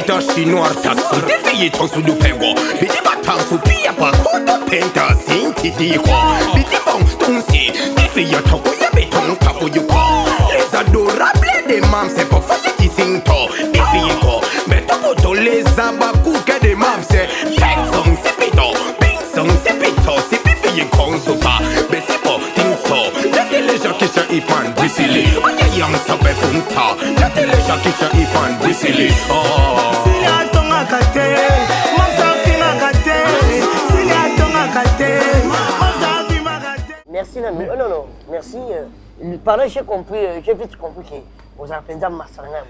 Pita chinois taxi Défier ton sous du pego Biti batang sous pia pa Kodo penta sinti diko Biti bon ton si Défier ton koya beton Kapo yuko Les adorables des mams C'est pour faire qui sing to Défier ko Mais to poto les abakou Que des mams c'est Peng song c'est pito Peng song c'est pito C'est défier kon soupa Mais c'est pas ting so J'étais les gens qui sont hypan Brissili On y yang sa be funta J'étais les gens qui sont hypan Brissili Oh Merci, non, non, merci. Pendant j'ai compris, j'ai vite compris que vous appelez ça Masaranga.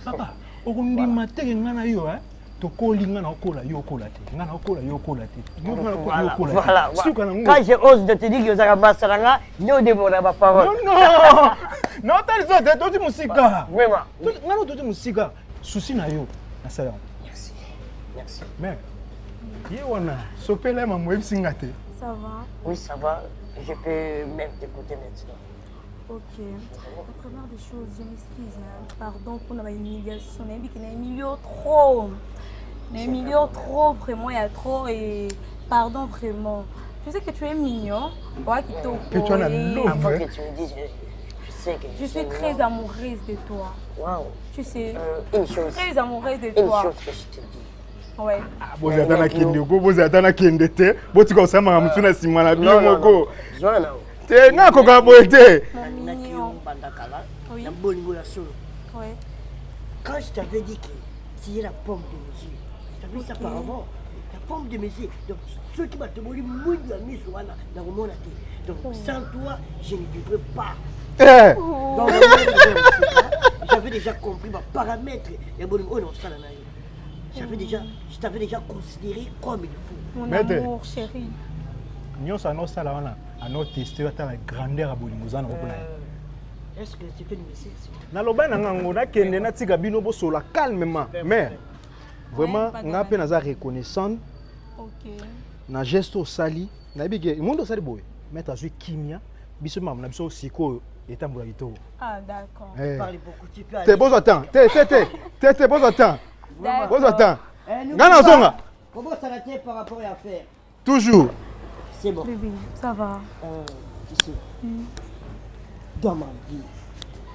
Papa, on dit matin, ngana yo, hein? Tokoli ngana okola yo okola te, ngana okola yo okola te. Voilà. Quand je ose de te dire que vous avez Masaranga, nous devons ma parole. Non, t'as les autres, toi tu musica. Vraiment. Ngana toi tu musica. Souci na yo, na ça. Merci. Mais, Yewana, sopela maman ebsingate. Ça va? Oui, ça va. Je peux même t'écouter maintenant. Ok. La première des choses, je m'excuse. Pardon pour ma humiliation. On a humilié trop. On a humilié trop, vraiment, il y a trop. Et pardon, vraiment. Je sais que tu es mignon. Ouais, qui t'au Que tu en as l'eau. Avant que tu me dises, je sais que je suis très amoureuse de toi. Waouh. Tu sais. Une chose. Très amoureuse de Une toi. chose que je te dis. Ouais. Boza tana kende go, boza tana kende te. Boti ko sama musuna simana bien moko. Joana. Te nga ko ka boete. Oui. Ouais. Quand je t'avais dit que c'est la pomme de mesure, je t'avais dit ça par avant, la pomme de mesure. Donc, ceux qui m'ont demandé, moi, je l'ai mis sur dans mon tête. Donc, sans toi, je ne vivrai pas. Donc, j'avais déjà compris mes paramètres. Et bon, oh non, ça, je t'avais déjà considéré comme il faut. Mon amour, chérie. Nous sommes là, à notre tester la grandeur à Bolimouza. Est-ce que tu peux nous laisser? Naloba nanga kende na tika bino bo sola calmement. Mais vraiment nga pe naza reconnaissant. OK. Na gesto sali, na bige monde sali boy. Mettre azui kimia, biso mam na biso siko etambola ito. Ah d'accord. Parle beaucoup, tu peux aller. T'es bon attends. T'es bon attends. Bon attends. Ngana zonga. Comment ça va par rapport à faire? Toujours. C'est bon. Bébé, ça va. Tu sais, dans ma vie,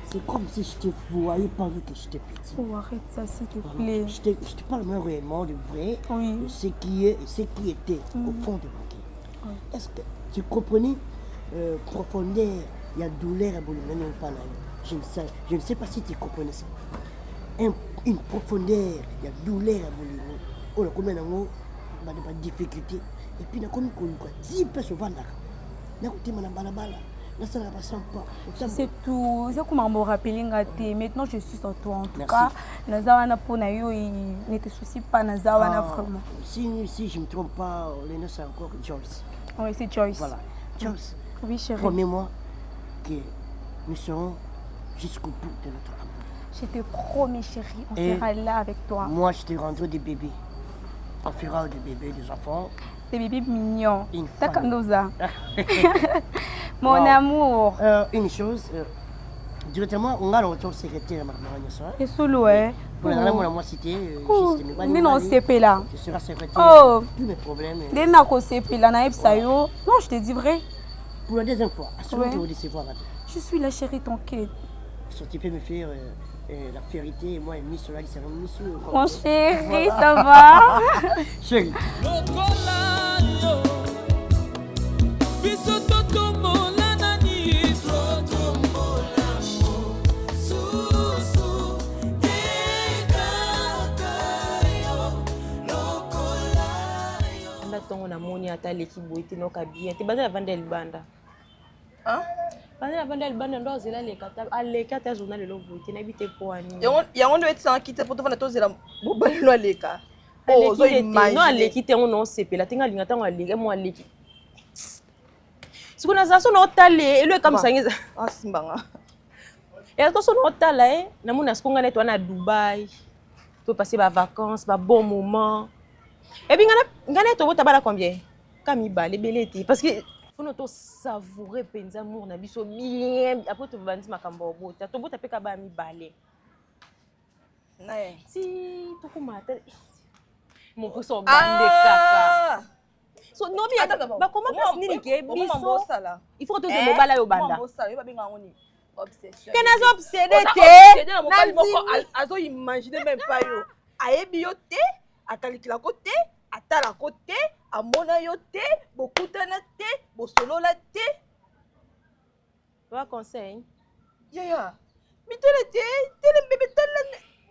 c'est comme si je te voyais pendant que j'étais petit. Oh, arrête ça, s'il te plaît. Je te parle même réellement de vrai, Oui. de ce qui est et ce qui était au fond de mon cœur. Oui. Est-ce que tu comprenais profondeur, il y a douleur à Bolimano ou pas là? Je ne sais pas si tu comprenais ça. Une profondeur, il y a douleur à Bolimano. On a combien de difficultés. Et puis, on a combien de 10 personnes qui c'est tout. C'est comme on rappelé. Maintenant, je suis sur toi. En tout cas, Nazawana Ponayo, il ne te soucie pas, Nazawana vraiment. Si je ne me trompe pas, Léna, c'est encore Joyce. Oui, c'est Joyce. Voilà. Joyce. Oui, chérie. Promets-moi que nous serons jusqu'au bout de notre amour. Je te promets, chérie, on sera là avec toi. Moi, je te rendrai des bébés. On fera des bébés, des enfants. Des bébés mignons. Takandoza. Mon amour. Une chose, directement, on a notre secrétaire à Marmara. Et sous l'oué. Pour la moi cité, mais non, c'est pas là. Je serai secrétaire. Oh. Tous mes problèmes. Dès que c'est pas là, naïf sayo. Non, je te dis vrai. Pour la deuxième fois, assure-toi de vous décevoir. Je suis la chérie, t'inquiète. Tu peux me faire la vérité et moi, une mission là, c'est une mission. Mon chéri, ça va? Chérie. On a moni ata l'équipe boité no kabia te bazala vanda libanda hein bazala vanda libanda ndo azela le kata journal le boité na bité poani yango ndo etsa kite poto vanda tozela bobali no aleka oh zo imagine no aleki te on sepela tinga linga tango aleka mo aleki sikuna zaso no tale elo kamsangeza ah simbanga et to so no tala na mona sikonga neto na Dubaï to passer ba vacances ba bon moment. Et puis, on a combien? Comme il parce que faut nous savourer penza amour na biso bien après tu vas dire makambo bota to bota peka ba mi balé naye ti tokumata mopuso bande kaka so nobi bakoma place nini ke biso il faut toze mobala yo banda ke nazo obsédé te azoimagine même pas yo ayebi yo te atalikila ko te atala ko te amona yo te bokutana te bosolola te wa conseil yaya mitele te tele bebe tala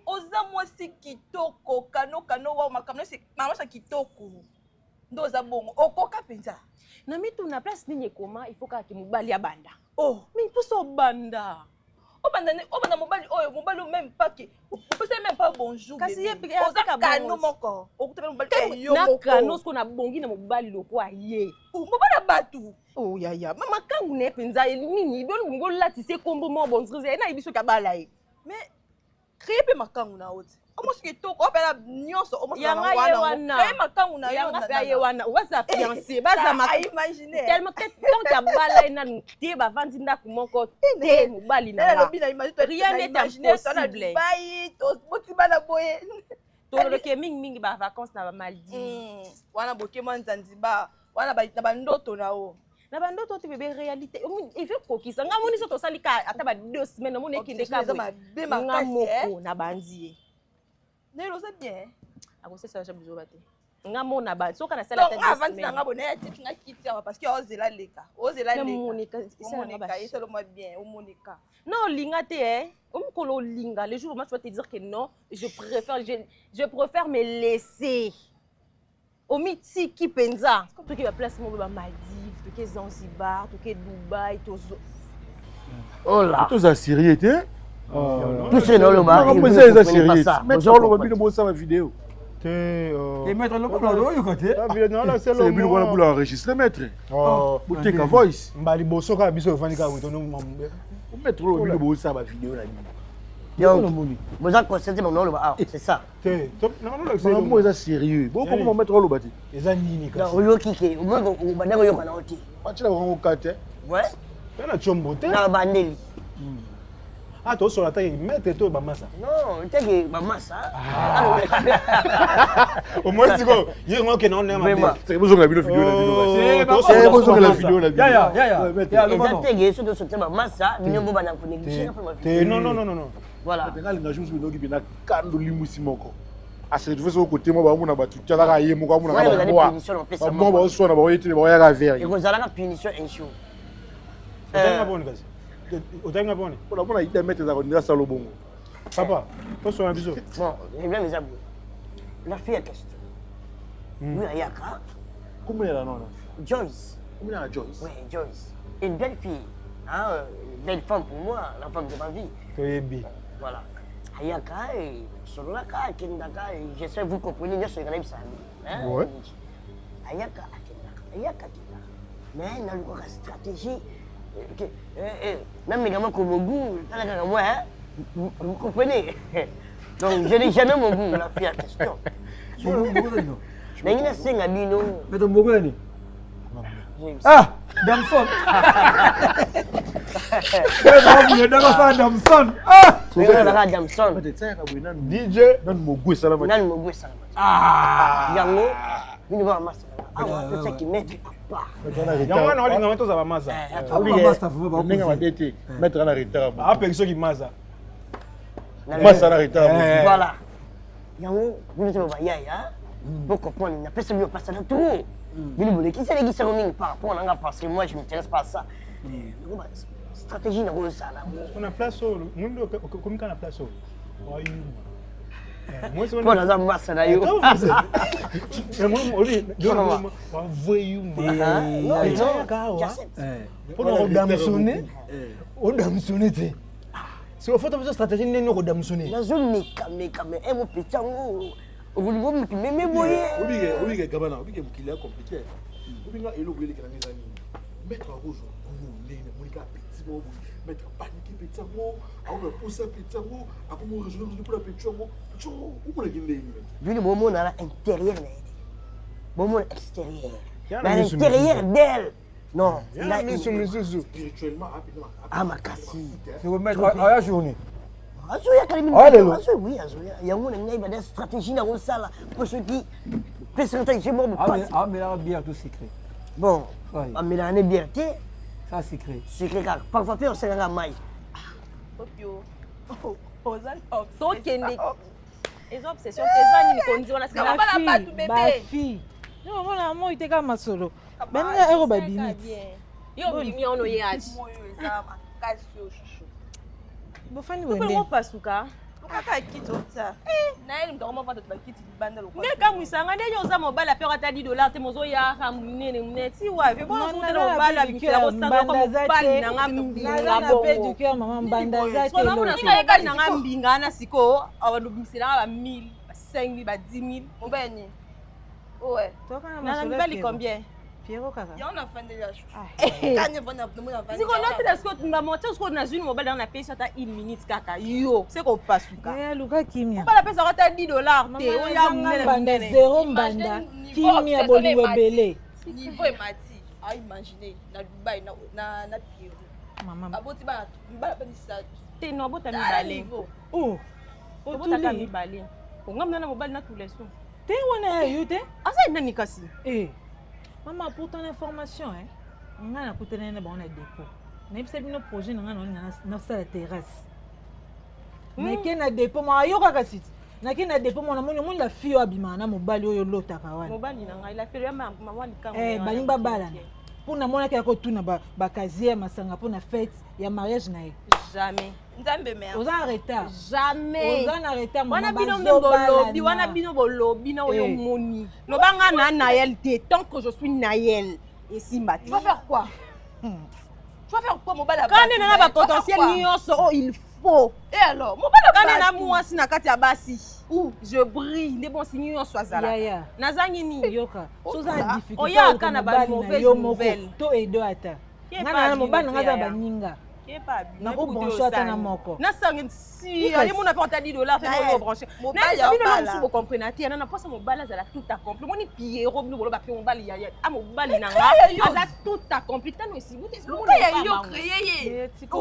oza mwasi kitoko kano wa makamno se mama kitoko ndo oza bongo okoka penza na mitu na place nini ekoma il faut kaka mobali ya banda oh mais puso banda obanda mobali oyo mobali même pas que opesa même pas bonjour kasi ye peke oza kano moko okuta mobali yo moko kano sko na bongi na mobali lokwa ye mobali batu oh yaya mama kangu ne penza nini bolo ngo latise kombo mo bonzrize na ibiso kabala ye mais créer pe makangu na oti omosi kitoko opela nyonso omosi na wana créer makangu na yo yanga pe ye wana oza fiancé baza ma imaginer tellement que quand ta bala ina te ba vandi ndako moko te mobali na la lobby na imaginer rien n'est impossible bai to boti bana boye to le ke mingi ba vacances na ba Maldives wana bokema Zanzibar wana ba ndoto na o na bandoto te bébé réalité il fait kokisa nga moni so to salika ata ba 2 semaines moni ekinde ka nga moko na banzi ne lo c'est bien ako sesa cha bizo bate nga mona ba so kana sala ta 2 semaines avant nga bona ya tiki nga kiti parce que ozela leka monika c'est le moins bien o monika non linga te omkolo linga le jour où moi tu vas te dire que non je préfère me laisser omiti ki penza to ki ba place mo ba Maldives to ki Zanzibar to ki Dubai to oh là tous à Syrie te tout c'est dans le bar mais ça les Syrie mais ça on va bien bosser ma vidéo et mettre le bon yo côté la vidéo non là c'est le but on va enregistrer maître pour take a voice mbali boso ka biso fani ka wito no mettre le but bosser ma vidéo là vous avez constaté mon nom c'est ça non moi c'est sérieux bon comment mettre le bâti les anini ka yo kike au moins au bandango yo kana oti tu la vraiment kate ouais na chombo te na bandeli ah to sur la taille mettre to ba massa non teke ba massa au moins tu go yo que non vraiment c'est besoin de la vidéo c'est besoin de la vidéo la vidéo ya le teke so to sauter ba massa minyo ba na ko négliger non voilà nga linga jumu bino kibina kando limusi moko ase tu fais au côté moi ba muna batu tala ka ye moko muna ka ba moi ba so na ba yete ba ya ka ver et vous allez la punition un jour otenga boni kasi otenga boni ona bona ida mettre za ko ndira salo bongo papa to so na biso bon j'ai bien mes abou la fille est question oui ayaka comment elle non Joyce comment elle Joyce oui Joyce une belle fille hein belle femme pour moi la femme de ma vie toyebi voilà ayaka et solaka kendaka j'espère vous comprenez bien ce que j'aime ça hein ouais ayaka kendaka mais dans le stratégie même également comme goût moi hein vous comprenez donc je n'ai jamais mon goût la fille à question mais il a cinq bino mais ton bogo ni ah Damson Damson ah c'est Damson DJ nan mogu salama ah yango ni ba massa ah to c'est qui met pas yango na olinga mato za ba massa ninga matete mettre na retard ah personne qui massa massa na retard voilà yango ni to ba yaya pour comprendre n'a pas celui passer dans tout qui c'est qui s'est par rapport à parce que moi je m'intéresse pas à ça stratégie na ça là on a place au mundo comme quand la place au moi c'est bon dans massa na yo moi oli on voyou non pour on damsonner te c'est au fait de stratégie n'est non damsonner la zone mais et mon petit Obulibo mimi boye. Obige gabana, obige mukila compliqué. Obinga elo bwele kana mizani. Mettre en rouge, on est monika petit mo, mettre panique petit mo, on pousser petit mo, akomo rejoindre pour la petit mo. Où pour la guinde. Lui le moment dans l'intérieur là. Moment extérieur. Mais l'intérieur d'elle. Non, là spirituellement ah makasi. Je vais mettre à la journée. azoya kala mingi. Ah, lelo. Azoya oui, azoya. Yango na ngai ba des stratégie na kosala pour ceux qui peut-être je me passe. Ah, mais là, bien tout secret. Bon, Ouais. mais la liberté, Ça, secret. c'est que parfois on s'en va mal. Opio. sokende eza obsession te eza nini konzi wana sika Bana batu bébé. Fille. Non, mona moi iteka masolo. Benga ero ba bimi. yo bimi ono ye aji Moyo eza makasi yo chouchou. Bofani Pe wende. mo pasuka Ukaka kito ta. na ele mtoko mo vanda tubakiti libanda lokwa nde kamwisanga nde yo oza mobali apero ata $10 te mozoyaka munene muneti wapi bona sotela mobali abikela kosanga ko mobali nanga mbinga Naza pe du bongo cœur maman banda za te sona lo. mona singa yekali nanga mbinga na siko abalubiselanga ba 1000 ba 5000 ba 10000 Mobeni. Ouais. Toka na na masolo. mibali combien Pierrot kaka. Yango na fandeli ya chouchou. Eh. Kanye vona mona fandeli. siko notela siko ngamote siko nazwi mobali nanga napesi ata 1 minute kaka yo seko pasuka Eh luka kimia. mobali apesaka ata $10 te oya munene Mbanda munene zero mbanda. Kimia bolingo ebele. Niveau emati. A imaginer na Dubai na Pierrot. Mama. Aboti ba mbala pe ni sa. te no bota Dala mibale niveau. Oh. obotaka Otuli. mibale ongamna na mobali na tuleso Te wana yo te. asa nani kasi Eh. Maman pour ton information hein. Nga na kutana na ba on a dépôt. Na ibisa bino projet nga na sala terrasse. Na ke na dépôt ma yo kaka site. Na ke na dépôt mona moni la fille abima na mobali oyo lotaka wana. mobali na ngai la felo ya mama likambo Balingi babalana mpo namona kaka kotuna bakazie masanga mpo na fête ya mariage na ye jamais Nzambe merci. oza en retard jamais oza na retard wana bino mbe bolobi wana bino bolobi na oyo Eh. moni lobanga na Naël te tant que je suis Naël esimba te Tu vas faire quoi? Tu vas faire quoi mobala? kane na ba potentiel nyonso oh il faut Et alors, mobala kane na mwasi na kati ya basi je brille nde bon sinyo nyonso azala yaya nazangi nini yoka soza na difficulté oyaka na ba mauvaise yo nouvelle moko to edo ata Ye nga pa na mobali bino na nga za pe, baninga na nakobranche ata na moko nasangi si ali mona porta $10 te mo brancher Mobali na bino ya na bala. vous comprenez te na posa mobali azala tout accompli moni Pierrot bino boloba pe mobali ya a mobali na nga aza tout accompli tano esibu te Luka ya yo créé. est-ce que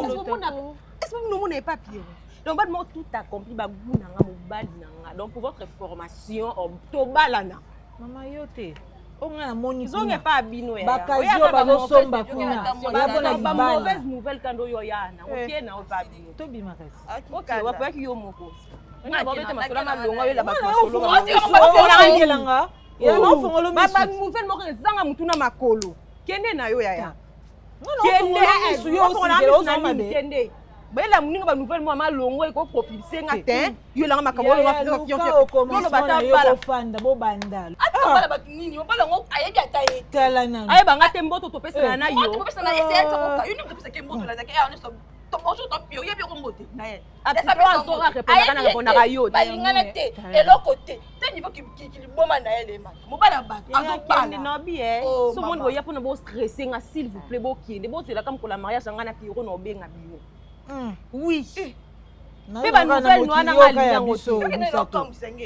vous ne pas Pierrot donc ba mo tout accompli ba goût na nga mobali na nga donc pour votre formation to balana mama yo te onga na moni zonge pa bino ya bakazio bazosomba kuna ya bona ba libala mauvaise nouvelle kando yo yana ok na o pa bino tobima kasi ok wapoyaki yo moko Nga babete kena, masolo nga malonga kena, oyo la nga bato ofongelanga ya ofongolo ba misu nouvelle moko ezanga mutu na makolo kende na yo yaya ofongolo misu yo osikele ozoma de kende bayela moninga ba nouvelle moko malongo ekopropulse nga te yo elanga makambo oyo luka okomisona yo kofanda bobanda Mobala batu nini? Mobala ngo ayebi ata ye. tala nano ayebanga te mboto topesana na Yo yo tu pesa na essayer toka. Yo ni mtu pesa ke mboto la zake. On est to bonjour to pio. Yebi ko mbote. Na ye. apito azoka répondaka na répondaka yo te Balingana te. Eloko te. Te niveau ki liboma na ye le ma. Mobala batu azokende azopala. na bi e Oh, so moni mama. boya mpona bostresse nga s'il vous plaît bokende bozela kama kola mariage anga na Pierrot na obenga bino oui mpe banouvelle no wana nga liyango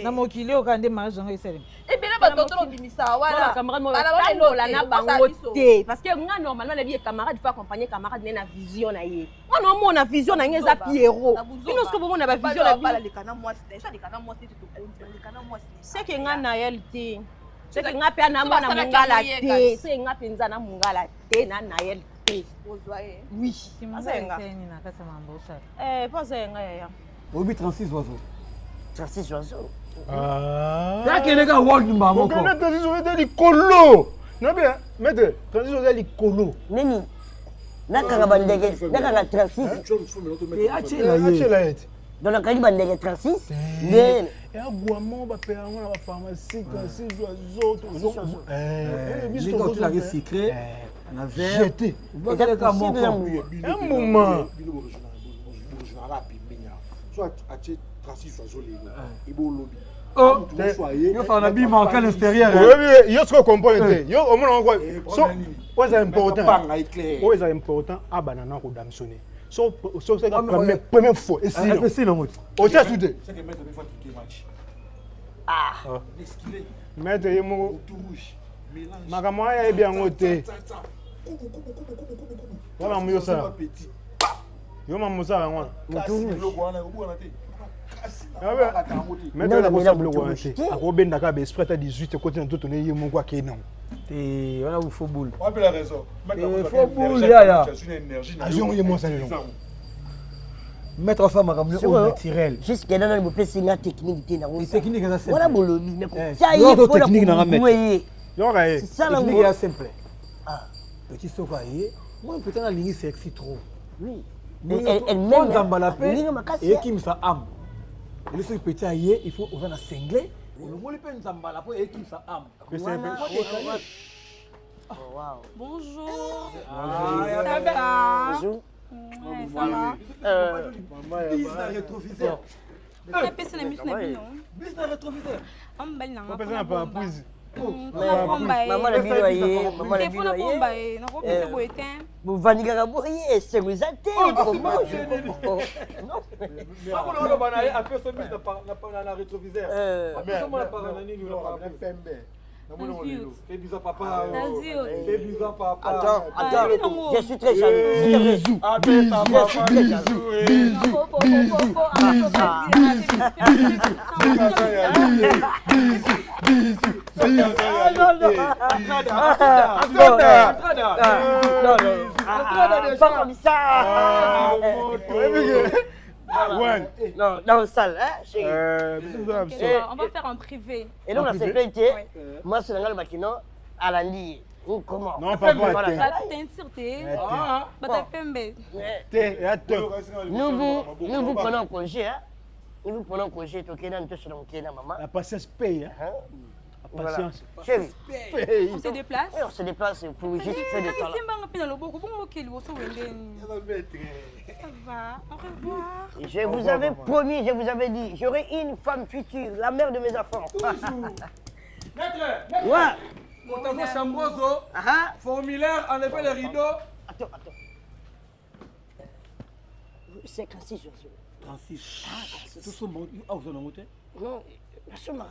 na mokili oka nde mariage yango esalemi Ebele ba tonton obimisa wana. camarade mo batambola na bango te parce que nga normalement nabi camarade faut accompagner camarade ne na vision na ye wana omona vision na ye eza Pierrot bino soki bomona ba vision na bala bino le kana mwasi. Eso le kana mwasi te to le kana mwasi. seke nga na ye te seke nga mpe na mwana mongala te seke nga mpenza na mongala te na na ye te Ozwa ye. oui kimazaeni na kati ya mambo osala posa yenga yaya Obi 36 oiseaux. 36 oiseaux. Yakende ka world mba moko. okende transition eza likolo nabi maître transition eza likolo Nini? Nakanga bandege, nakanga 36. acela ye te Donc nakanga bandege 36. Nde eyagwama bapela yango na bapharmacie 36 oiseaux Ndenge otilaki secret na verre. jete Oboteleka moko. mbuma soit atie 36 oiseaux lelo ebolobi Oh, yo fa na bima en l'extérieur. oyebi yo soki okomprendre te yo omona ngo oyo eza important banga éclair oyo eza important abana na kodamsone soseka première fois esilo Esi na moto. otia su te c'est que mettre des fois tu match ah, l'esquilé maître ye moko tout rouge mélange makambo aya yebi yango te wana mo yosala petit Yo maman ça ngwana. Mais Non, la mais bosse là, bleu vous ngwana te. touchez. Akobenda ka be esprit à 18 côté na toto ne yemo kwa ke non. Et on a eu faux boule. On a la raison. Faut boule, ya. Avion yemo ça non. Mettre ça makambo au naturel. Jusqu'à là, vous pouvez signer technique de la Les techniques ça simple. Voilà, bolobi. Ça y est, technique na mettre. Yo ka C'est ça la Technique est simple. Ah. Petit sofaïe. Moi peut-être la ligne sexy trop. Oui. Elle même dans la paix et qui me ça âme. Et ce petit aïe, il faut ouvrir la cinglée. Le mot le peine dans la paix et qui me ça âme. Bonjour. Bonjour. Ouais, ça va. Business rétroviseur. On a passé la mission de bino. Business rétroviseur. On va aller Pas besoin pas prise. Maman la biloyer, maman la biloyer. Vous vanigez à bourrier, c'est vous êtes. Attends, je suis très jaloux. Pas comme ça. Non, dans la salle, hein, chérie. On va faire en privé. Et donc, la sécurité, moi, c'est dans le maquino, à la ligne. Comment? Non, pas moi. Nous vous prenons congé, hein. Nous vous prenons congé, tu es dans maman. La patience paye. La patience. Chérie. On se déplace. Oui, on se déplace pour juste faire du temps. Ça va, au revoir. Je vous avais promis, je vous avais dit, j'aurai une femme future, la mère de mes enfants. Maître, Ouais. Montago Chambroso, formulaire, enlevez les rideaux. Attends. 56 jours. 36. Tout ce monde, vous en avez Non, la somme.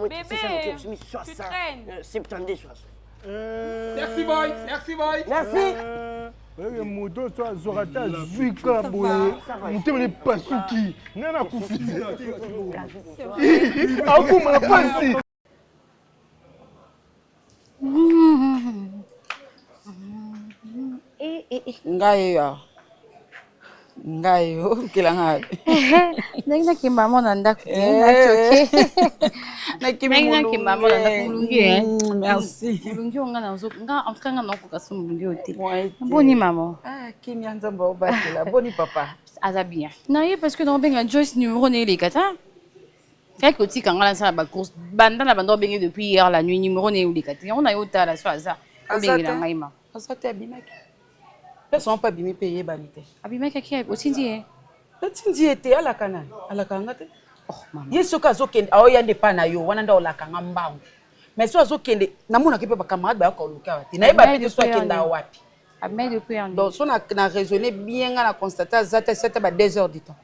Bébé, tu traînes. 70 jours. Merci boy, merci boy. Merci. Moto toi zorata zuika boye mutema ne pasuki nana kufisi akuma pasi ngai okilanga ndenge nakimba mona ndako nacoke nakimba mona ndako mulungi merci mulungi onga nga en tout cas nga nakoka so mulungi oyo te boni mama kimia nzambe obatela boni papa aza bien naye parce que naobenga Joyce numéro na eleka ta kaka otika nga nasala bacourse banda na banda obenge depuis hier la nuit numéro na eleka te yango na ye otala so aza obengela ngai ma aza te abimaki personne pas bimi payer banité abimaki aki otindi ye otindi ye te alaka nani alaka nga te ye soki azokende aoyande pa na yo wana nde olaka nga mbangu mais so azokende namonaki mpe bacamarade bayaka oluka wa te nayeba mpe te so akenda wapi donc so na raisonné bien nga na constate aza te sete ba 2 heures du temps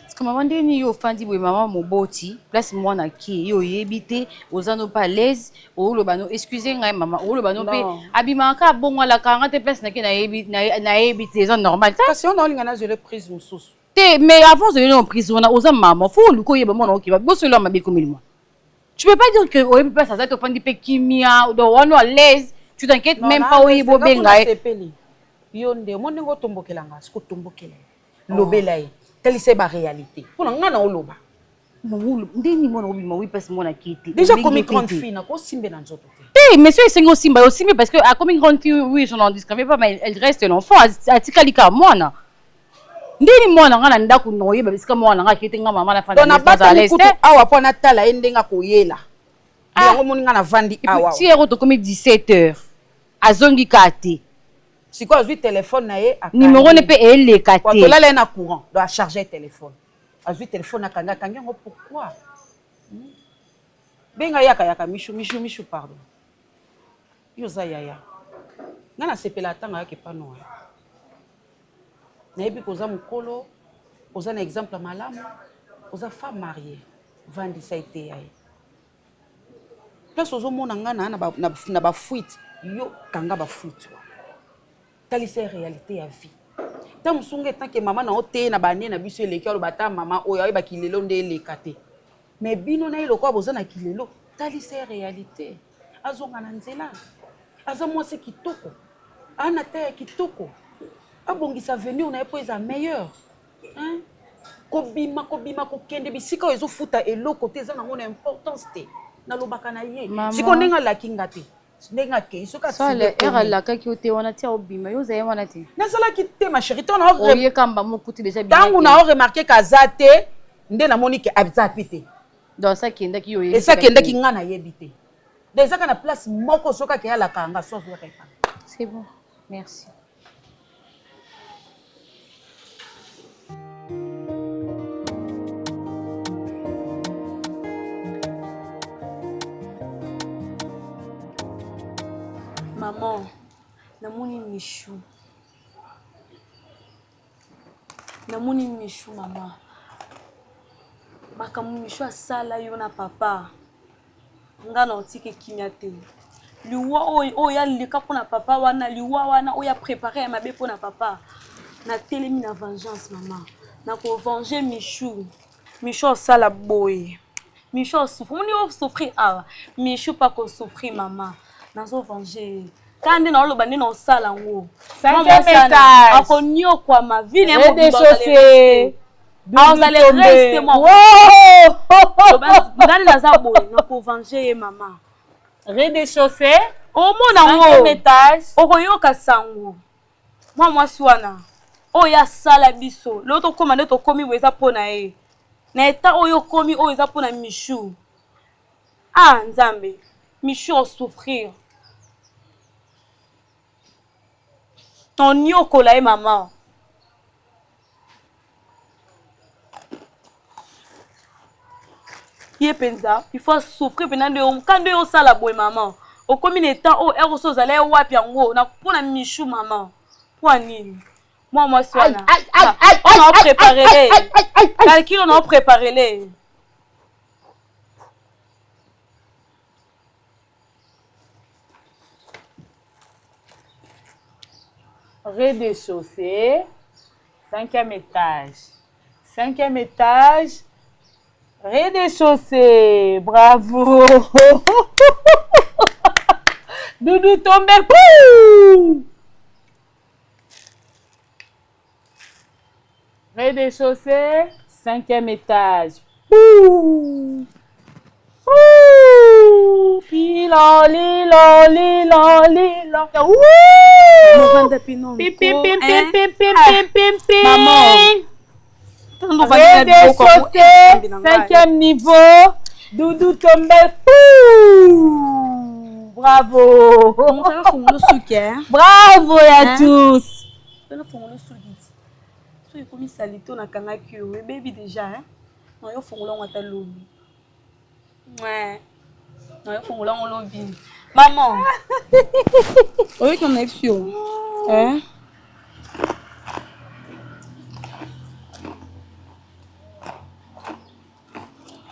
parce que maman ndeni yo ofandi boye mama moboti place mwana ki yo oyebi te oza no pas à l'aise oloba no excusez ngai mama oloba no mpe abimaka bongo alaka nga te place nake nayebi te eza normal kasi ona olinga nazwele prise mosusu te mais avant ozwele en prise wana oza mama fo oluka oyeba mwana okiba bosolo mabe komeli moi tu peux pas dire que oyebi place aza te ofandi mpe kimia donc wana à l'aise tu t'inquiètes même pas oyebi obenga yo nde mo ndenge otombokelanga siko otombokela lobela ye telise ba réalité mpona nga na oloba ndeni mwana obima oui parce mwana kiti déjà comme grande fille nako simbe na nzoto te mais so esengi osimba osimbi parce que comme grande fille oui je n'en discrimine pas mais elle reste l'enfant atikali ka mwana ndeni mwana nga na ndako noyeba bisika mwana nga kiti nga mama na fanda donc nabatali kutu awa mpo natala ye ndenge akoyela yango moni nga na vandi awa ti ero tokomi 17h azongi ka te sikoyo azwi telefone na ye numéro ne mpe eleka te tolala ye na courant donc acharge telefone azwi telefone akangi yango pourquoi benga yaka mishu pardon yo oza yaya nga nasepela atanga yake pano nayebi koza mokolo oza na exemple malamu oza femme mariée vandisa ete ya ye place ozomona nga na bafuite yo kanga bafutu talisa réalité ya vie ta mosunga etanke mama na ote na bane na biso eleki aloba ta mama oyo ayebaki lelo nde eleka te mais bino na ye lokwa boza na kilelo talisa réalité azonga na nzela aza mwasi kitoko ana te ya kitoko abongisa avenir na ye mpo eza meilleur kobima kokende bisika oyo ezofuta eloko te eza nango na importance te nalobaka na ye siko ndenge alaki nga te ndenge akei soki ere alakaki yo te wana ti aobima yo oza ye wana te nazalaki te ma chéri oyekamba mokuti déjà ntango na oremarke ka aza te nde namoni ke aza pi te donc esakendaki yo esakendaki nga nayebi te donc ezaka na place moko soki akei alaka nga so azwaka epa c'est bon merci Maman, namoni Michou. Namoni Michou, maman. Makamu Michou asala yo na papa. Nga na otike kimia te. Liwa oya lika pona papa wana, liwa wana oya préparer mabe pona papa. Na telemi na vengeance, maman. Na ko venger Michou. Michou asala boy. Michou souffre. On y souffrir ah. Michou pas qu'on souffrir, maman. Nazo venger. Quand on a le bandit dans salle en haut. 5e étage. A connu quoi ma vie n'est pas chaussée. Vous allez rester moi. Wow! Dans la zabo, on peut venger maman. Rez-de-chaussée. Au monde en haut. 5e étage. Okoyo kasango. Moi swana. Oya sala biso. L'autre commande to komi weza pona e. Na eta oyo komi o weza pona Michou. Ah Nzambe. Michou souffrir. Ton yoko là, maman. Penza, il faut souffrir pendant de quand de ça la boy maman. Au combien de temps au erreur aux allez wapi en haut na pour la Michou maman. Pour nini? Moi soana. On a préparé les. Calcul on a préparé les. Rez-de-chaussée, 5e étage. 5e étage, rez-de-chaussée. Bravo. Doudou tombé. Rez-de-chaussée, 5e étage. Lilo, lilo, lilo, lilo. Pim, pim, pim, pim, pim, pim, pim, pim, pim. Maman. Rez-de-chaussée, 5e niveau. Doudou tombé. Bravo. Bravo à tous. Tu comme salito na kanga kyo, baby déjà hein. Non yo fongola ngata lobi. Ouais. Non yo fongola on lobi. Maman. Oui qu'on est fio. Hein?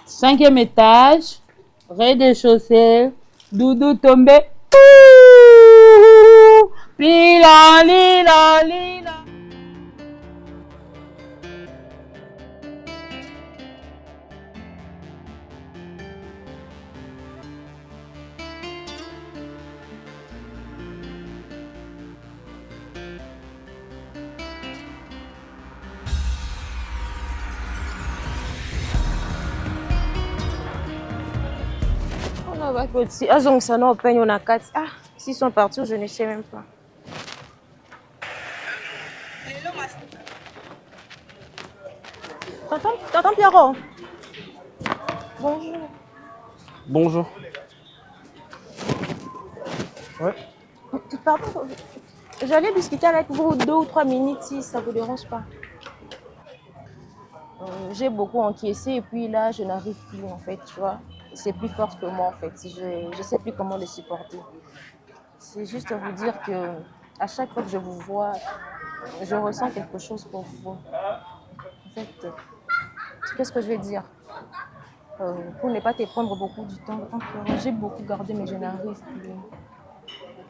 Cinquième étage, rez-de-chaussée, Doudou tombé. Lila, lila, lila. Ah, s'ils sont partis, je ne sais même pas. T'entends Pierrot? Bonjour. Bonjour. Ouais. Pardon, j'allais discuter avec vous 2 ou 3 minutes si ça vous dérange pas. J'ai beaucoup encaissé et puis là, je n'arrive plus en fait, tu vois. C'est plus fort que moi en fait. Je ne sais plus comment le supporter. C'est juste vous dire que à chaque fois que je vous vois, je ressens quelque chose pour vous. En fait, qu'est-ce que je vais dire? Pour ne pas te prendre beaucoup du temps, j'ai beaucoup gardé mais je n'arrive plus.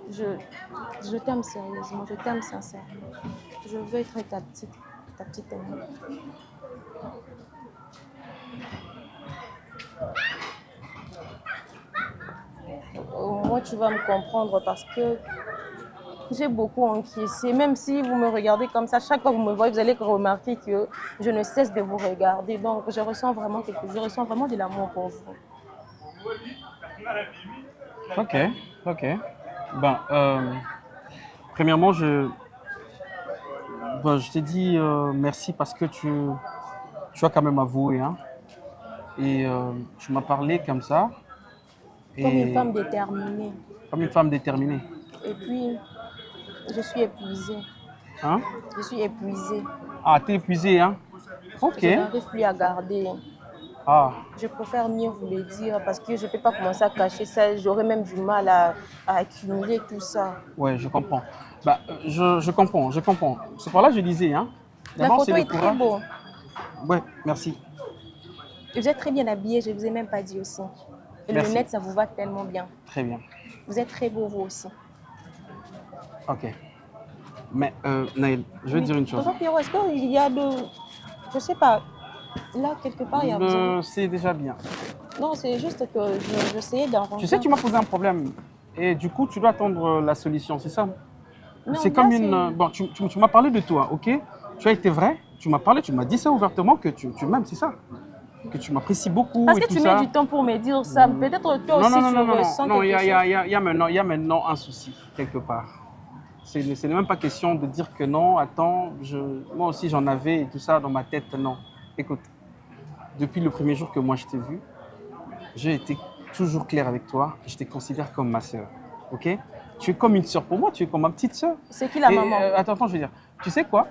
Je t'aime sérieusement, je t'aime sincèrement. Je veux être ta petite amie. Moi, tu vas me comprendre parce que j'ai beaucoup encaissé. Même si vous me regardez comme ça, chaque fois que vous me voyez, vous allez remarquer que je ne cesse de vous regarder. Donc, je ressens vraiment de l'amour pour vous. Ok. Ben, premièrement, je t'ai dit merci parce que tu as quand même avoué. Hein, et tu m'as parlé comme ça. Comme une femme déterminée. Comme une femme déterminée. Et puis, je suis épuisée. Hein? Je suis épuisée. Ah, t'es épuisée, hein? Ok. Je n'arrive plus à garder. Ah. Je préfère mieux vous le dire parce que je ne peux pas commencer à cacher ça. J'aurais même du mal à accumuler tout ça. Ouais, je comprends. Bah, je comprends. C'est pour là que je disais, hein. La photo est très beau. Ouais, merci. Vous êtes très bien habillé, je ne vous ai même pas dit aussi. Et le net, ça vous va tellement bien. Très bien. Vous êtes très beau, vous aussi. Ok. Mais, Naël, je vais te dire une chose. Tonton Pierrot, est-ce qu'il y a de... Je ne sais pas. Là, quelque part, il y a... C'est déjà bien. Non, c'est juste que j'essayais d'arranger. Tu sais, tu m'as posé un problème. Et du coup, tu dois attendre la solution, c'est ça? Non, c'est comme une... Bon, tu m'as parlé de toi, ok? Tu as été vrai. Tu m'as parlé, tu m'as dit ça ouvertement que tu m'aimes, c'est ça? Que tu m'apprécies beaucoup. Parce et que tout tu ça. mets du temps pour me dire ça. Peut-être toi aussi, tu ressens Non, quelque chose. il y a maintenant un souci, quelque part. Ce n'est même pas question de dire que non, attends, moi aussi j'en avais et tout ça dans ma tête, non. Écoute, depuis le premier jour que moi je t'ai vu, j'ai été toujours clair avec toi, je te considère comme ma sœur, ok? Tu es comme une sœur pour moi, tu es comme ma petite sœur. C'est qui la maman? Attends, je veux dire, tu sais quoi?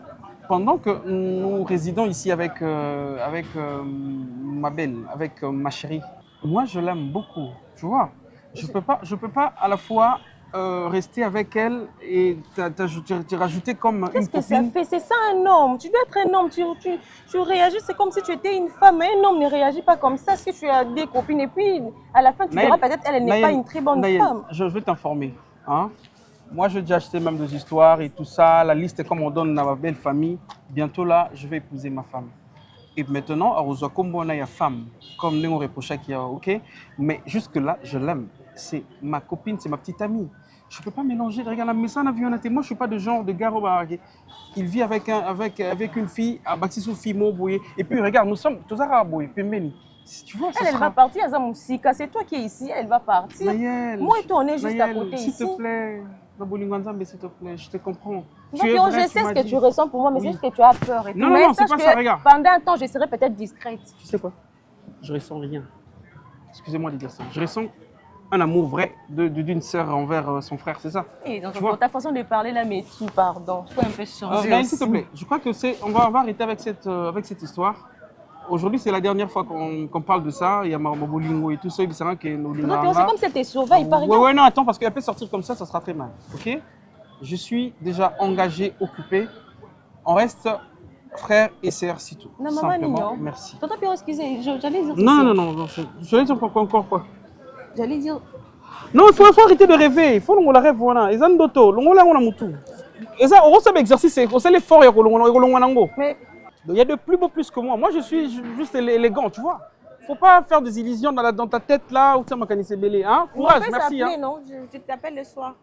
Pendant que nous résidons ici avec ma belle, avec ma chérie, moi je l'aime beaucoup, tu vois? Je peux pas à la fois rester avec elle et te rajouter comme une copine. Qu'est-ce que ça fait? C'est ça un homme. Tu dois être un homme. Tu réagis, c'est comme si tu étais une femme. Un homme ne réagit pas comme ça. Si tu as des copines et puis à la fin tu verras peut-être elle n'est pas une très bonne femme. Je vais t'informer. Hein? Moi, j'ai déjà acheté même des histoires et tout ça. La liste est comme on donne à ma belle famille. Bientôt là, je vais épouser ma femme. Et maintenant, comme on a une femme, comme Néo Reprocha qui a, ok? Mais jusque-là, je l'aime. C'est ma copine, c'est ma petite amie. Je ne peux pas mélanger. Regarde, la message n'a vu en été. Moi, je ne suis pas de genre de gars. Il vit avec une fille, à Baptiste Fimo, et puis regarde, nous sommes tous arabes, tu vois, elle va partir à Zamousika. C'est toi qui es ici, elle va partir. Naël, moi et toi, on est juste à côté ici. S'il te plaît, s'il te plaît, je te comprends. Je sais ce que tu ressens pour moi, mais c'est juste que tu as peur. Et non, c'est pas ça, regarde. Pendant un temps, je serai peut-être discrète. Tu sais quoi? Je ressens rien. Excusez-moi de dire ça. Je ressens un amour vrai d'une sœur envers son frère, c'est ça? Et donc, ta façon de parler là, mais tu, pardon, tu peux un peu changer. S'il te plaît, je crois que on va arrêter avec cette histoire. Aujourd'hui, c'est la dernière fois qu'on parle de ça. Il y a Mabolingo et tout ça. C'est comme si c'était sauvé, il paraît. Ouais, non, attends, parce qu'elle peut sortir comme ça sera très mal. Ok? Je suis déjà engagé, occupé. On reste frère et sœur, c'est tout. Non, maman, non. Merci. Tonton Pierrot, excusez, j'allais dire. Non. Je vais dire encore quoi? J'allais dire. Non, il faut arrêter de rêver. Il faut que rêve, voilà. Ils ont d'autres. On a mutu. Et ça, on sait l'exercice, c'est l'effort. Mais il y a de plus beaux plus que moi. Moi, je suis juste élégant, tu vois. Faut pas faire des illusions dans ta tête là où tu m'as canisé belé. Hein? Courage, merci. Hein? Non, je t'appelle le soir.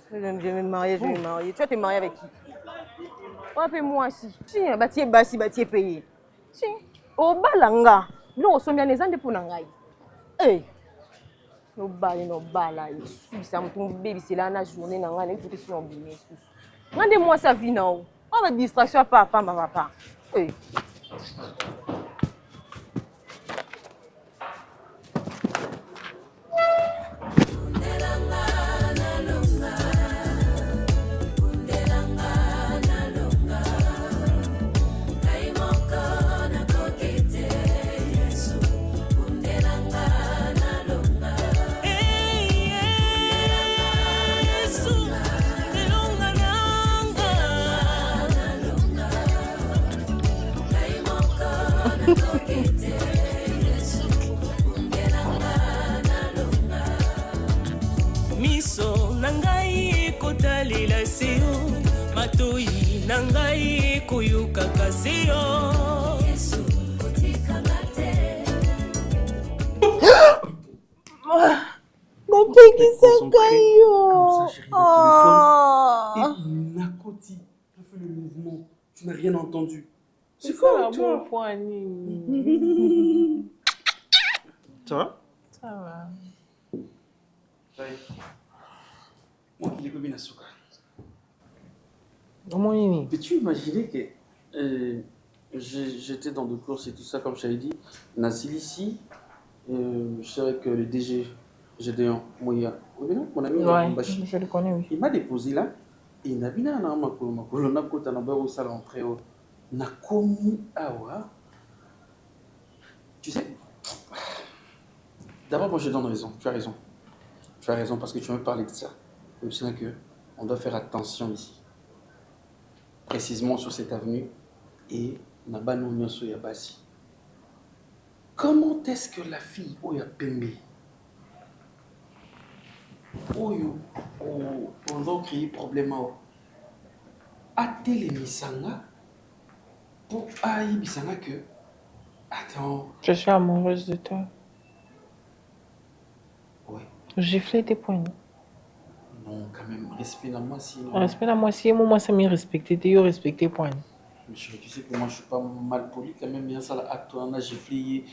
Je vais me marier. Tu vas te marier avec qui? Rappelle-moi si. Si, bâti est payé. Si. Au balanga. Nous, on sommes les andes pour nangai. Eh. No bala. Ça me tombe bébé, c'est là la journée nangai. Il faut que tu sois bien. Rendez-moi sa vie non. On va distraction papa, ma papa. Eh. Moko matoi na ngai kuyuka kasi yo Yesu otikanga te napekisaka yo. Nakoti, tu fais le mouvement, tu n'as rien entendu. C'est quoi toi? Ça va? Ça va. Moi qui l'ai commis à Souka. Peux-tu imaginer que j'étais dans des courses et tout ça, comme je t'avais dit, Nassil ici, je savais que le DG, Gédéon Moya, mon ami, je le connais, oui. Il m'a déposé là, et il n'a pas rentré au Nakomi Awa. Tu sais, d'abord, moi je donne raison, tu as raison. Tu as raison parce que tu me parlais de ça. C'est que on doit faire attention ici. Précisément sur cette avenue et Nabano Nyoso Yabasi. Comment est-ce que la fille Oya Pembe Oyo on doit créer problème a télémisanga pour Aïbisanga que attends. Je suis amoureuse de toi. Ouais. Gifler tes poignets. Non, quand même, respect dans moi si. Respect dans moi si, moi ça m'est respecté, tu respecté poignets. Mais chérie, tu sais que moi je suis pas mal poli quand même, bien ça là, à toi, on a giflé.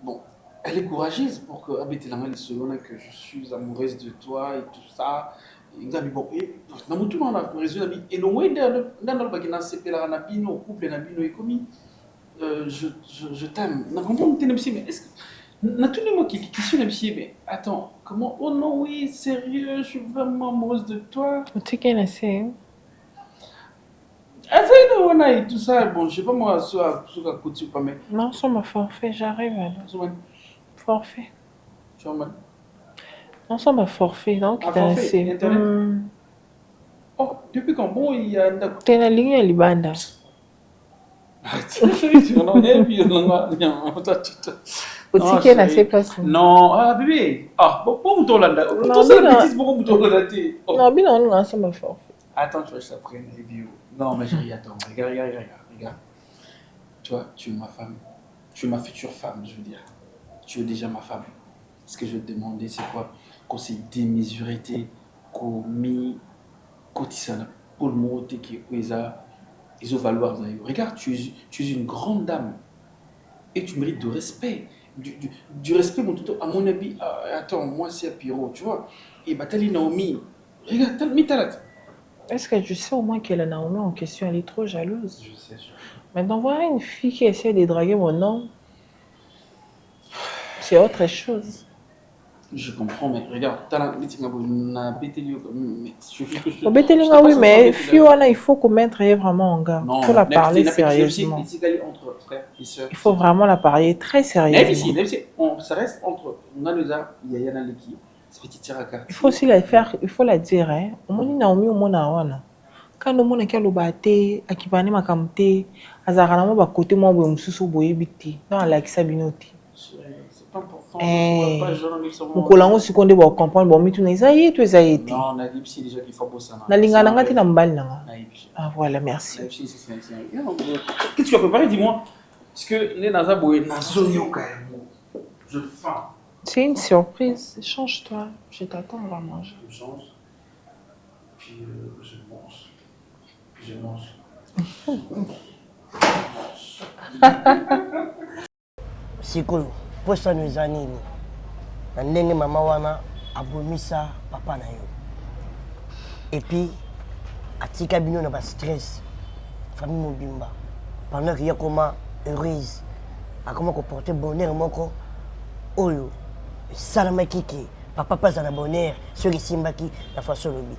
Bon, elle est courageuse pour que habiter la main selon que je suis amoureuse de toi et tout ça. Ngabi bon, et na mutu na na réseau na et non ouais dans le bagina c'est la na bino couple na bino et commis je t'aime. Na comprendre t'es monsieur mais est-ce que na tout le monde qui question monsieur mais attends comment oh non oui sérieux je suis vraiment amoureuse de toi. Tu qu'elle a c'est et tout ça bon je sais pas moi soit côté ou pas mais non sur ma forfait j'arrive alors. Forfait. Tu vois mal. Non, ça m'a forfait, donc il a assez. Internet. Oh, depuis quand bon il y a t'es la ligne à Libanda. Non, ah bébé. Ah, bon Tolanda. Tout ça la bêtise bon Tolanda. Non, ça m'a forfait. Attends, tu vois, je t'apprends une vidéo. Non, mais chérie, attends, regarde. Toi, tu es ma femme. Tu es ma future femme, je veux dire. Tu es déjà ma femme. Ce que je vais te demander, c'est quoi? Qu'on s'est démesuré, qu'on mis, qu'on tissana, pour le mot, ils ont valoir. Regarde, tu es une grande dame. Et tu mérites de respect. Du respect, mon tout, à mon avis. Attends, moi, c'est à Piro, tu vois. Et Batali Naomi. Regarde, Mitalat. Est-ce que tu sais au moins que la Naomi en question, elle est trop jalouse? Je sais. Maintenant, voir une fille qui essaie de draguer mon homme, c'est autre chose. Je comprends, mais regarde, oui, mais Fiona, il faut qu'on mette vraiment en garde. Il faut la parler sérieusement. Il faut vraiment la parler très sérieusement. Ça reste entre il faut aussi la faire, il faut la dire. Au moins, Naomi, au moins, quand on a quel obaté, à qui va ma camté, à Zarana, ma côté, moi, je me suis boyé biti, dans la Sabinoti. Mukolango sikonde ba comprendre bon mitu na isaye tu isaye ti. Non, na lipsi déjà qu'il faut bosser na lingana ngati na mbali nanga. Ah voilà, merci. Qu'est-ce que tu as préparé, dis-moi? Parce que les naza boye nazo yoka je faim. C'est une surprise, change-toi, je t'attends, on va manger. Je change. Puis je mange. Sikoyo, posa no eza nini? Na ndenge mama wana abomisa papa na yo. Et puis atika bino na ba stress. Famille mobimba. Pendant qu'il y a comment heureuse, a comment comporter bonheur moko oyo. Salama kiki, papa pas na bonheur, ceux qui simbaki la façon lobi.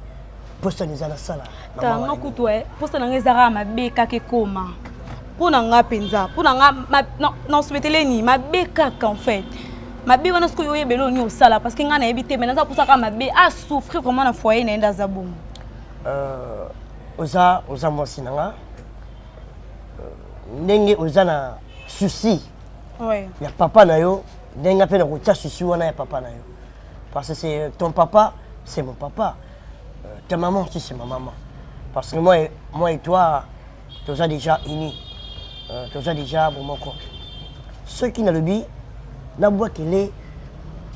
Posa no eza na sala. Tanga kutwe, posa na ngezara mabeka ke koma. Pona nga penza, pona nga non souhaitele ni mabeka en fait. Mabe wana siko yoye belo ni osala parce que nga na ebité mais naza pousa ka mabe a souffrir vraiment na foyer na enda za bomo. Oza mosi nanga. Ndenge oza na souci. Ouais. Ya papa na yo, ndenge pe na kotia souci wana ya papa na yo. Parce que c'est ton papa, c'est mon papa. Ta maman aussi c'est ma maman. Parce que moi et toi, tu as déjà unis. Tu as déjà mon compte. Ceux qui n'ont le but, n'a pas qu'il est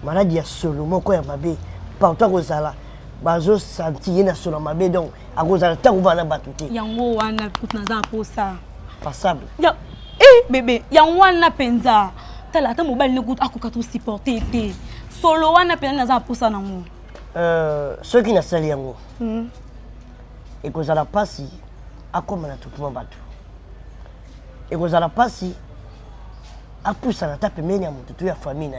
maladie à solo, mon corps ma bé, partout aux ala, bazo senti na solo ma bé donc à cause de la terre où va na batute. Yango wana kutna pour ça. Passable. Ya bébé, yango wana penza. Tala ta mobile ne goûte akuka tout supporter té. Solo wana penza na pour ça nango. Ceux qui n'a sali yango. Et cause à la passe à comme na tout mon bateau. Et cause à la passe à pousse na tape menya mutu tu ya famille na.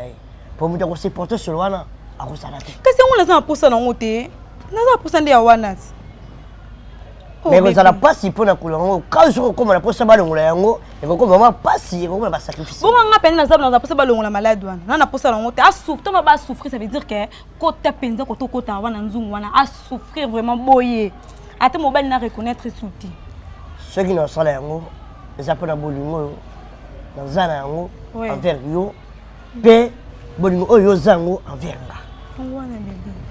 Pour me dire se porter sur wana à cause à la tête. Qu'est-ce qu'on a pour ça nango té? Na pour ça ndia wana. Mais cause à la passe pour na couleur quand je comme la posa balongola yango et comme maman passe et comme ba sacrifice. Bon nga peine na za na posa balongola malade wana. Na posa nango té a souffrir, to ba souffrir ça veut dire que côté penza côté wana nzungu wana a souffrir vraiment boyer. Ate mobile na reconnaître souti. Ceux qui n'ont pas yango, les appellent à bolingo dans un yango envers yo, pe bolingo oyo zango envers là.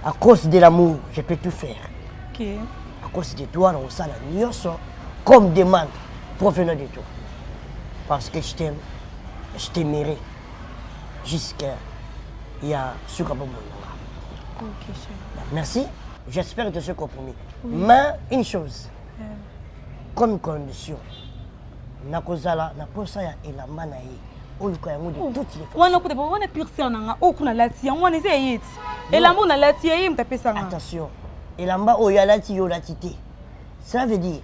À cause de l'amour, je peux tout faire. OK. À cause de toi, on s'en a nyoso comme demande provenant de toi. Parce que je t'aime, je t'aimerai jusqu'à il y a ce qu'on OK, chérie. Merci. J'espère que tu seras compromis. Mais une chose, comme condition, nakozala na posa ya elamba na ye oluka yango de toutes les façons. Wana kutepa wana pure sœur nanga okuna lati yango wana ese yeti. Elamba na lati ye mtapesa nga. Attention. Elamba oyo lati yo lati te. Ça veut dire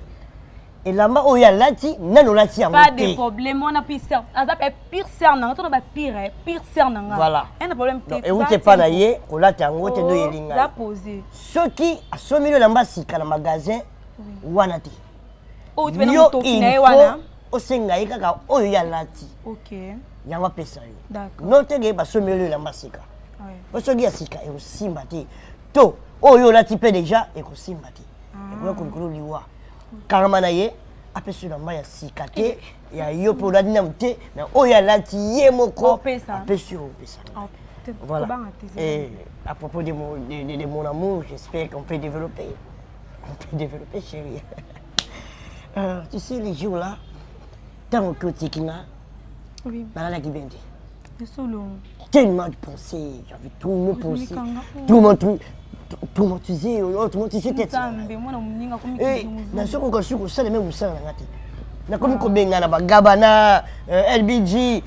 elamba oyo lati nano lati yango te. Pas de problème, wana pure sœur. Azap pure sœur nanga to ba pure sœur nanga. Voilà. Un problème te. Et où t'es pas na ye, ko lati yango te do yelinga. La poser. Ceux qui a somi le lamba sika na magasin wana te. Oh, tu veux na motoki na ye wana. Osenga ye kaka oyo ya lati. OK. Yango pesa yo. D'accord. Note ge ba somi le lamba sika. Ouais. Parce que ya sika e osimba te. To oyo lati pe déjà e ko simba te. E ko ko liwa. Karama na ye apesi lamba ya sika te. Ya yo po ladi na mte na oyo lati ye moko. Apesi yo pesa. Voilà. Et à propos de mon amour, j'espère qu'on peut développer. On peut développer, chérie. Tu sais, les jours là, tant que tu es là, tellement de pensées, j'avais tout le monde pensé. Tout le monde, tu sais, tout le monde, tu sais, tête. Et dans ce qu'on a su, ça, les mêmes ça, na comme kobenga na bagabana, LBG.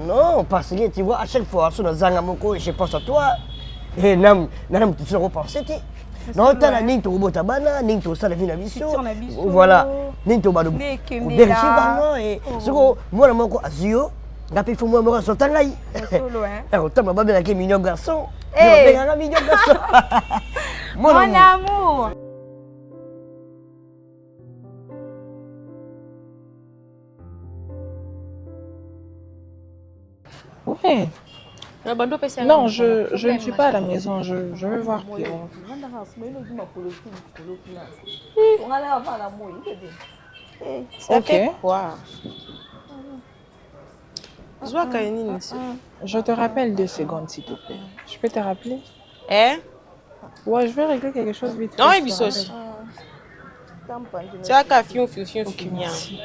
Non, parce que tu vois, à chaque fois, sur Zanga Moko, je pense à toi. Et nam tu te repenses. Non, tu as ni to botabana, ni to sala vina biso. Voilà. Ni to bado. Et ce que moi moko azio, ngapi fo moi moko sotangai. Solo hein. Et autant ma babela ke mignon garçon. Eh, un mignon garçon. Mon amour. Ouais. Non, je ne suis pas à la maison, je vais voir Pierrot. Ok. Je te rappelle 2 secondes, s'il te plaît. Je peux te rappeler? Ouais, je vais régler quelque chose vite. Non, et bisous. Tu as qu'à fion. Ok, merci.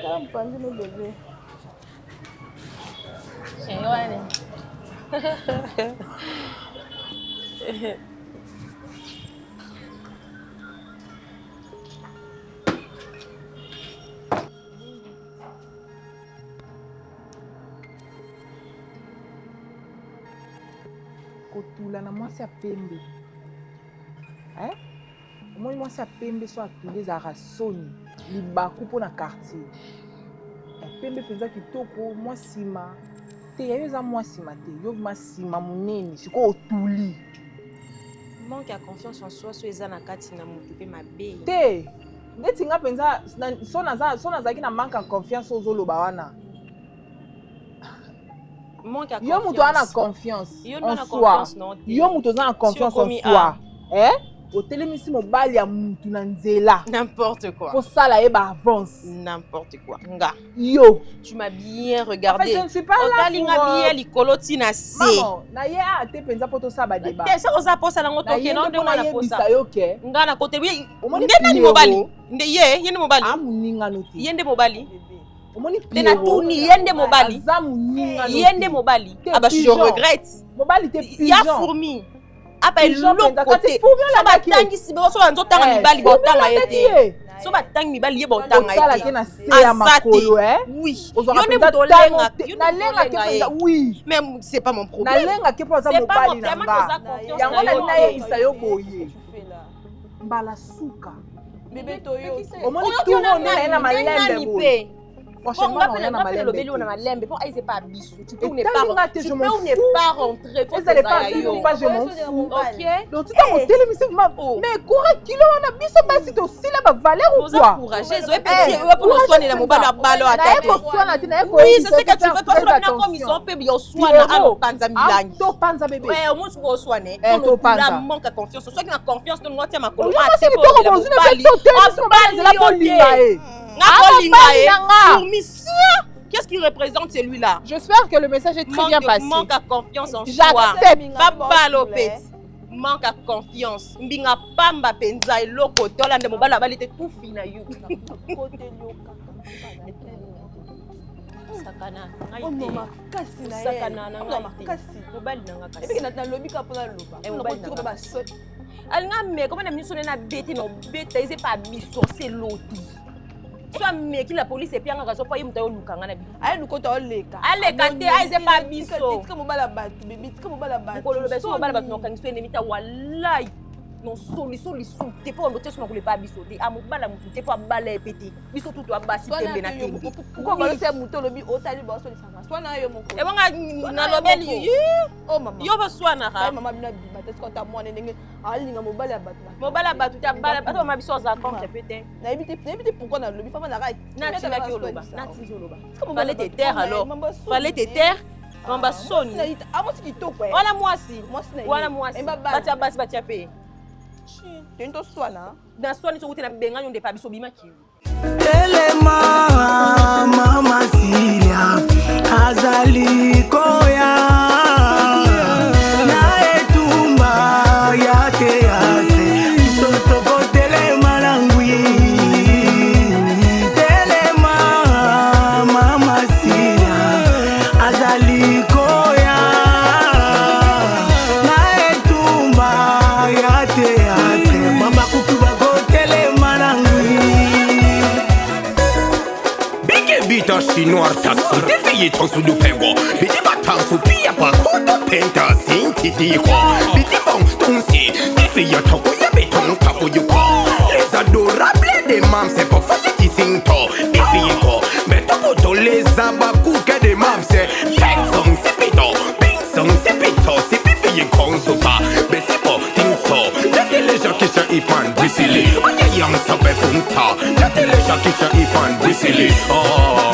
Kotula na mwasi ya pembe. Omoni mwasi ya pembe so atuli ezalaka soni libaku mpo na quartier. Pembe mpenza kitoko mwa nsima te yayo eza mwa nsima te yo mwa nsima monene sikoyo otuli. Manque ya confiance en soi so eza na kati na motu mpe mabe te neti nga mpenza so nazalaki na manque ya confiance ozoloba wana. Yo moto aza na confiance en soi. Yo moto aza na confiance en soi. otelemisi mobali ya mutu na nzela. N'importe quoi. Pour ça là, avance. N'importe quoi. Nga. Yo. Tu m'as bien regardé. En fait, je ne suis pas là pour... bien likolo na se. Maman, na ye a te penza poto sa ba débat. Ça osa posa na ngoto ke non de mwana posa. Nga na kote bi. Omoni ni mobali. Nde ye ni mobali. Amuninga no te. Yende mobali. Omoni tena tuni yende mobali. Yende mobali. Ah bah je regrette. Mobali te pigeon. Ya fourmi. Apa l'autre côté. So ba tangi si bo so ba nzotanga mibali bo tanga yete. So ba tangi mibali ye bo tanga yete. Oui. Yone botolenga. Na lenga ke penza oui. Mais c'est pas mon problème. Na lenga ke penza mobali na nga. Yango na ye isa yo boye. Mbala suka. Bébé toyo. Omoni tout on na malembe boye. Franchement, on a malembe. Pour aiser pas bisu. Tu peux ou ne pas rentrer. Vous allez pas je m'en fous. OK. Donc tu t'as monté le monsieur mais courage kilo on a bisu basi to sila ba valeur ou quoi? Courageux. Et petit pour nous soigner la mobile balo à tête. Oui, c'est ce que tu veux toi sur la commission peut bien soigner à panza milangi. To panza bébé. Ouais, au moins pour soigner. To panza. La manque de confiance. Soit que la confiance de nous tient ma colo. Ah, c'est pour la qu'est-ce qu'il représente celui-là? J'espère que le message est très bien passé. Manque à confiance en soi. J'accepte. Papa Lopez. Manque à confiance. Mbinga pamba penza eloko tola nde mobala balite tout fina you. Sakana. Oh maman, kasi na ye. Sakana na ngai. Kasi. Mobali nanga kasi. Et puis na lobi ka pona loba. Mobali nanga ba so. Alinga me comment na miso na bete no bete ise pa biso c'est loti. Soit meki la police et puis anga so pa yimuta yo lukanga na bi. Aye lukota oleka. Aleka te ise pa biso. Tika mobala batu bébé, tika mobala batu. Ko lo beso mobala batu no kangiso ene mita wallahi. Non soli te po ndo teso makule pa biso te. Amobala mutu te po abala epete. Biso tutu abasi tembe na tembe. Pourquoi ba se muto lobi otali ba so lisanga. Soit na yo moko. E bonga na lobeli. Oh maman. Yo ba swana ha. Maman bina bima te ko ta mwana ndenge alinga mobala batu. Mobala batu ta bala batu ma biso za compte peut-être. Na ebite pourquoi na lobi fama na ra. Na tinga ki oloba. Na tinga oloba. Fallait te taire alors. Fallait te taire. Mamba soni. Amo kitoko. Wala mwasi. Mwasi na. Wala mwasi. Batia basi batia pe. Tento swana. Na swani so kutena benga nyonde pa biso bima ki. Elema mama Siria azali koya na etumba yake soto kotele malangwi elema mama Siria azali koya na etumba yake mama kukuba kotele malangwi. Bita chinois tasso defiye tonsu du pengo Biti batansu pia pa kodo penta sinti diko Biti bon tonsi defiye toko ya beton kafu yuko Les adorables des mams c'est pour faire qui sinto Defiye ko Beto koto les abakuke des mams c'est Peng song c'est pito Peng song c'est pito C'est pifiye konsu pa Besi po tingso Yate les gens qui sont ifan brisili Oye yang sabe funta Yate les gens qui sont ifan brisili Oh